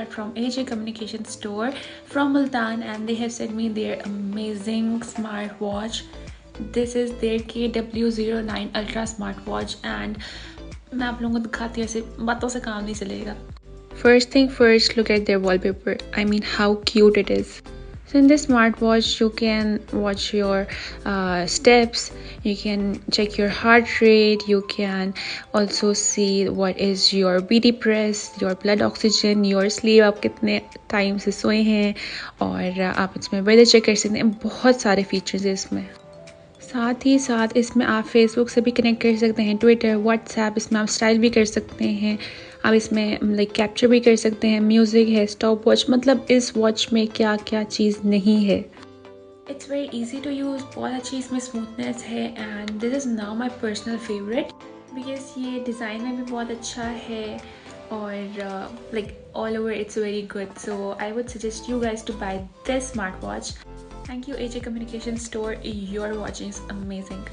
got from AJ Communication Store from Multan, and they have sent me their amazing smartwatch. This is their KW09 Ultra Smartwatch, and मैं आप लोगों को दिखाती हूँ, ऐसे बातों से काम नहीं चलेगा. First thing first, look at their wallpaper. I mean, how cute it is. So in this smartwatch, you can watch your steps, you can check your heart rate, you can also see what is your BD press, your blood oxygen, your sleep, आप कितने time से सोए हैं, और आप इसमें weather check कर सकते हैं. बहुत सारे फीचर्स हैं इसमें. साथ ही साथ इसमें आप फेसबुक से भी कनेक्ट कर सकते हैं, ट्विटर, व्हाट्सएप, इसमें आप स्टाइल भी कर सकते हैं, आप इसमें लाइक कैप्चर भी कर सकते हैं, म्यूज़िक है, स्टॉप वॉच, मतलब इस वॉच में क्या क्या चीज़ नहीं है. It's very easy to use, बहुत अच्छी इसमें स्मूथनेस है, and this is now my personal favourite because ये डिज़ाइन में भी बहुत अच्छा है, और like all over it's very good. So I would suggest you guys to buy this smartwatch. Thank you AJ Communication Store, your watching is amazing.